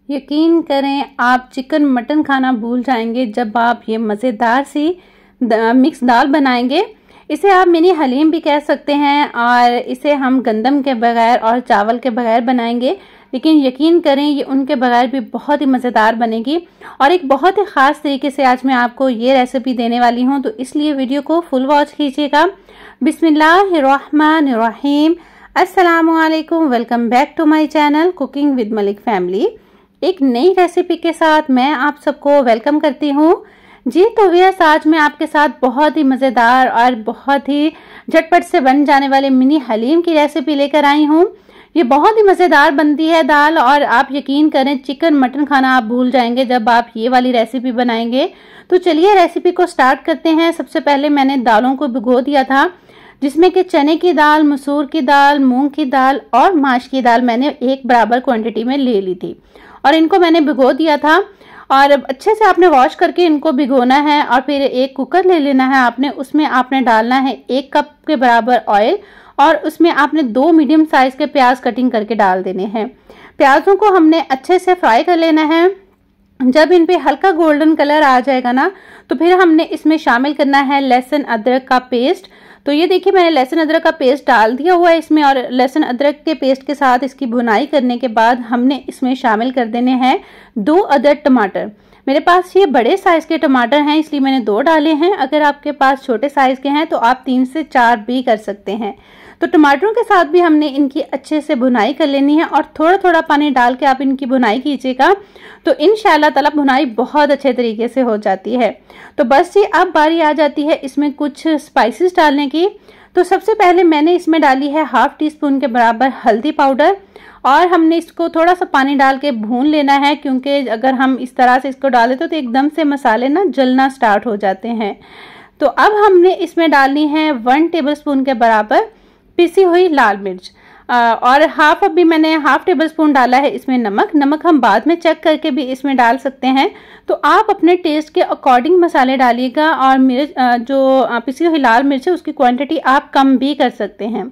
यकीन करें आप चिकन मटन खाना भूल जाएंगे जब आप ये मज़ेदार सी मिक्स दाल बनाएंगे। इसे आप मिनी हलीम भी कह सकते हैं और इसे हम गंदम के बगैर और चावल के बगैर बनाएंगे, लेकिन यकीन करें ये उनके बगैर भी बहुत ही मज़ेदार बनेगी। और एक बहुत ही ख़ास तरीके से आज मैं आपको ये रेसिपी देने वाली हूँ, तो इसलिए वीडियो को फुल वॉच कीजिएगा। बिस्मिल्लाहिर्रहमानिर्रहीम, अस्सलामुअलैकुम, welcome back to my channel cooking with Malik family. एक नई रेसिपी के साथ मैं आप सबको वेलकम करती हूँ। जी तो व्यूअर्स, आज मैं आपके साथ बहुत ही मज़ेदार और बहुत ही झटपट से बन जाने वाले मिनी हलीम की रेसिपी लेकर आई हूँ। ये बहुत ही मज़ेदार बनती है दाल, और आप यकीन करें चिकन मटन खाना आप भूल जाएंगे जब आप ये वाली रेसिपी बनाएंगे। तो चलिए रेसिपी को स्टार्ट करते हैं। सबसे पहले मैंने दालों को भिगो दिया था, जिसमें कि चने की दाल, मसूर की दाल, मूंग की दाल और माश की दाल मैंने एक बराबर क्वांटिटी में ले ली थी और इनको मैंने भिगो दिया था। और अच्छे से आपने वॉश करके इनको भिगोना है और फिर एक कुकर ले लेना है आपने। उसमें आपने डालना है 1 कप के बराबर ऑयल और उसमें आपने 2 मीडियम साइज के प्याज कटिंग करके डाल देने हैं। प्याजों को हमने अच्छे से फ्राई कर लेना है। जब इन पे हल्का गोल्डन कलर आ जाएगा ना, तो फिर हमने इसमें शामिल करना है लहसुन अदरक का पेस्ट। तो ये देखिए मैंने लहसुन अदरक का पेस्ट डाल दिया हुआ है इसमें, और लहसुन अदरक के पेस्ट के साथ इसकी भुनाई करने के बाद हमने इसमें शामिल कर देने हैं 2 अदद टमाटर। मेरे पास ये बड़े साइज के टमाटर हैं, इसलिए मैंने 2 डाले हैं। अगर आपके पास छोटे साइज के हैं तो आप 3 से 4 भी कर सकते हैं। तो टमाटरों के साथ भी हमने इनकी अच्छे से भुनाई कर लेनी है और थोड़ा थोड़ा पानी डाल के आप इनकी भुनाई कीजिएगा, तो इंशाल्लाह ताला भुनाई बहुत अच्छे तरीके से हो जाती है। तो बस जी अब बारी आ जाती है इसमें कुछ स्पाइसेस डालने की। तो सबसे पहले मैंने इसमें डाली है 1/2 टीस्पून के बराबर हल्दी पाउडर, और हमने इसको थोड़ा सा पानी डाल के भून लेना है, क्योंकि अगर हम इस तरह से इसको डालें तो एकदम से मसाले ना जलना स्टार्ट हो जाते हैं। तो अब हमने इसमें डालनी है 1 टेबलस्पून के बराबर पिसी हुई लाल मिर्च, और अभी मैंने 1/2 टेबलस्पून डाला है इसमें नमक हम बाद में चेक करके भी इसमें डाल सकते हैं। तो आप अपने टेस्ट के अकॉर्डिंग मसाले डालिएगा, और मिर्च जो पिसी हुई लाल मिर्च है उसकी क्वांटिटी आप कम भी कर सकते हैं।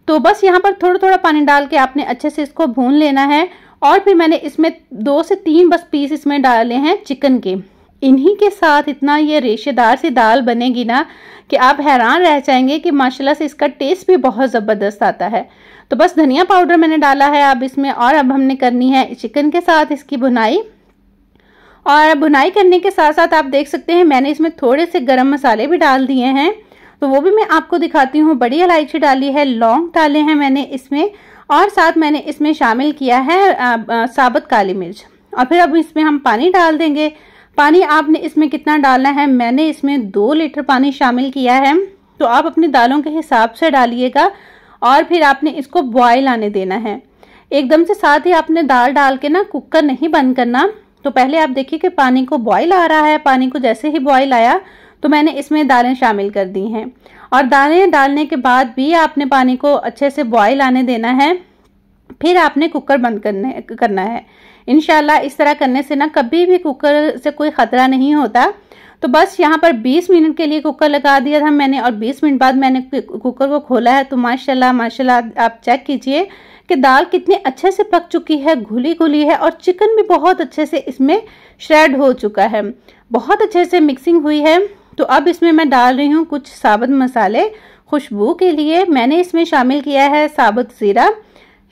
तो बस यहाँ पर थोड़ा थोड़ा पानी डाल के आपने अच्छे से इसको भून लेना है। और फिर मैंने इसमें 2 से 3 बस पीस इसमें डाले हैं चिकन के। इन्हीं के साथ इतना ये रेशेदार सी दाल बनेगी ना कि आप हैरान रह जाएंगे कि माशाल्लाह से इसका टेस्ट भी बहुत ज़बरदस्त आता है। तो बस धनिया पाउडर मैंने डाला है अब इसमें, और अब हमने करनी है चिकन के साथ इसकी भुनाई। और भुनाई करने के साथ साथ आप देख सकते हैं मैंने इसमें थोड़े से गरम मसाले भी डाल दिए हैं, तो वो भी मैं आपको दिखाती हूँ। बड़ी इलायची डाली है, लौंग डाले हैं मैंने इसमें, और साथ मैंने इसमें शामिल किया है साबुत काली मिर्च। और फिर अब इसमें हम पानी डाल देंगे। पानी आपने इसमें कितना डालना है, मैंने इसमें 2 लीटर पानी शामिल किया है, तो आप अपनी दालों के हिसाब से डालिएगा। और फिर आपने इसको बॉयल आने देना है एकदम से। साथ ही आपने दाल डाल के ना कुकर नहीं बंद करना। तो पहले आप देखिए कि पानी को बॉयल आ रहा है। पानी को जैसे ही बॉयल आया तो मैंने इसमें दालें शामिल कर दी हैं, और दालें डालने के बाद भी आपने पानी को अच्छे से बॉयल आने देना है। फिर आपने कुकर बंद करना है। इंशाल्लाह इस तरह करने से ना कभी भी कुकर से कोई खतरा नहीं होता। तो बस यहाँ पर 20 मिनट के लिए कुकर लगा दिया था मैंने, और 20 मिनट बाद मैंने कुकर को खोला है। तो माशाल्लाह माशाल्लाह आप चेक कीजिए कि दाल कितनी अच्छे से पक चुकी है, घुली घुली है, और चिकन भी बहुत अच्छे से इसमें श्रेड हो चुका है, बहुत अच्छे से मिक्सिंग हुई है। तो अब इसमें मैं डाल रही हूँ कुछ साबुत मसाले खुशबू के लिए। मैंने इसमें शामिल किया है साबुत ज़ीरा।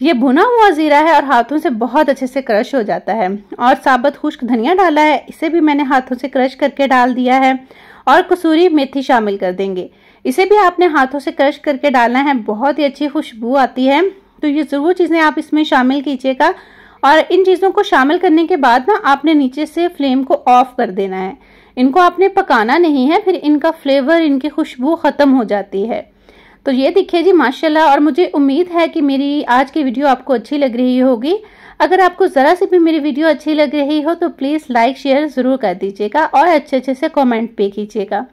ये भुना हुआ ज़ीरा है और हाथों से बहुत अच्छे से क्रश हो जाता है। और साबुत खुश्क धनिया डाला है, इसे भी मैंने हाथों से क्रश करके डाल दिया है। और कसूरी मेथी शामिल कर देंगे, इसे भी आपने हाथों से क्रश करके डालना है, बहुत ही अच्छी खुशबू आती है। तो ये ज़रूर चीज़ें आप इसमें शामिल कीजिएगा। और इन चीज़ों को शामिल करने के बाद ना आपने नीचे से फ्लेम को ऑफ कर देना है। इनको आपने पकाना नहीं है, फिर इनका फ्लेवर, इनकी खुशबू ख़त्म हो जाती है। तो ये देखिए जी माशाल्लाह। और मुझे उम्मीद है कि मेरी आज की वीडियो आपको अच्छी लग रही होगी। अगर आपको ज़रा सी भी मेरी वीडियो अच्छी लग रही हो तो प्लीज़ लाइक शेयर ज़रूर कर दीजिएगा, और अच्छे से कमेंट पे कीजिएगा।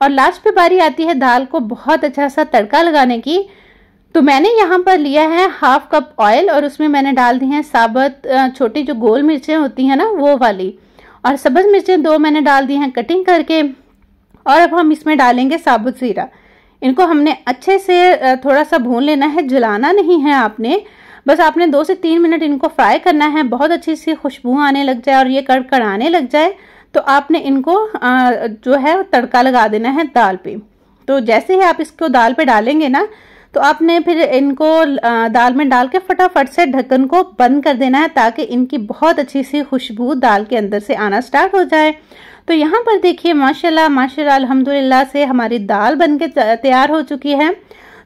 और लास्ट पे बारी आती है दाल को बहुत अच्छा सा तड़का लगाने की। तो मैंने यहाँ पर लिया है 1/2 कप ऑयल, और उसमें मैंने डाल दी हैं साबुत छोटी जो गोल मिर्चें होती हैं ना वो वाली, और सब्ज़ मिर्चें 2 मैंने डाल दी हैं कटिंग करके। और अब हम इसमें डालेंगे साबुत ज़ीरा। इनको हमने अच्छे से थोड़ा सा भून लेना है, जलाना नहीं है आपने। बस आपने 2 से 3 मिनट इनको फ्राई करना है। बहुत अच्छी सी खुशबू आने लग जाए और ये कड़कड़ाने लग जाए तो आपने इनको जो है तड़का लगा देना है दाल पे। तो जैसे ही आप इसको दाल पे डालेंगे ना तो आपने फिर इनको दाल में डाल के फटाफट से ढक्कन को बंद कर देना है ताकि इनकी बहुत अच्छी सी खुशबू दाल के अंदर से आना स्टार्ट हो जाए। तो यहाँ पर देखिए माशाल्लाह माशाल्लाह अल्हम्दुलिल्लाह से हमारी दाल बनके तैयार हो चुकी है।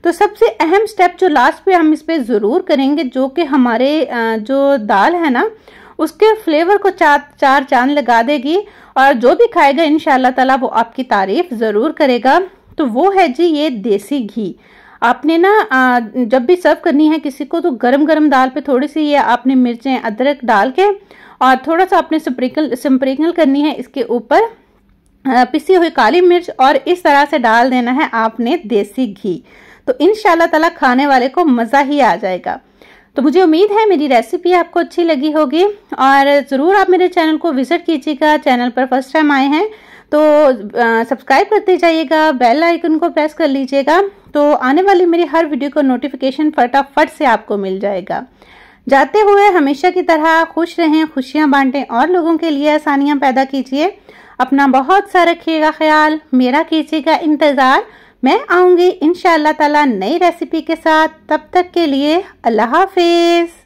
तो सबसे अहम स्टेप जो लास्ट पे हम इस पे ज़रूर करेंगे, जो कि हमारे जो दाल है ना उसके फ्लेवर को चार चांद लगा देगी और जो भी खाएगा इंशाल्लाह ताला वो आपकी तारीफ ज़रूर करेगा। तो वो है जी ये देसी घी। आपने ना जब भी सर्व करनी है किसी को तो गरम गरम दाल पे थोड़ी सी ये आपने मिर्चें अदरक डाल के और थोड़ा सा आपने स्प्रिंकल करनी है इसके ऊपर पिसी हुई काली मिर्च और इस तरह से डाल देना है आपने देसी घी। तो इंशाल्लाह ताला खाने वाले को मज़ा ही आ जाएगा। तो मुझे उम्मीद है मेरी रेसिपी आपको अच्छी लगी होगी और ज़रूर आप मेरे चैनल को विजिट कीजिएगा। चैनल पर फर्स्ट टाइम आए हैं तो सब्सक्राइब करते जाइएगा, बेल आइकन को प्रेस कर लीजिएगा तो आने वाली मेरी हर वीडियो का नोटिफिकेशन फटाफट से आपको मिल जाएगा। जाते हुए हमेशा की तरह खुश रहें, खुशियां बांटें और लोगों के लिए आसानियां पैदा कीजिए। अपना बहुत सा रखिएगा ख्याल, मेरा कीजिएगा इंतज़ार। मैं आऊँगी इंशाअल्लाह ताला नई रेसिपी के साथ। तब तक के लिए अल्लाह हाफिज़।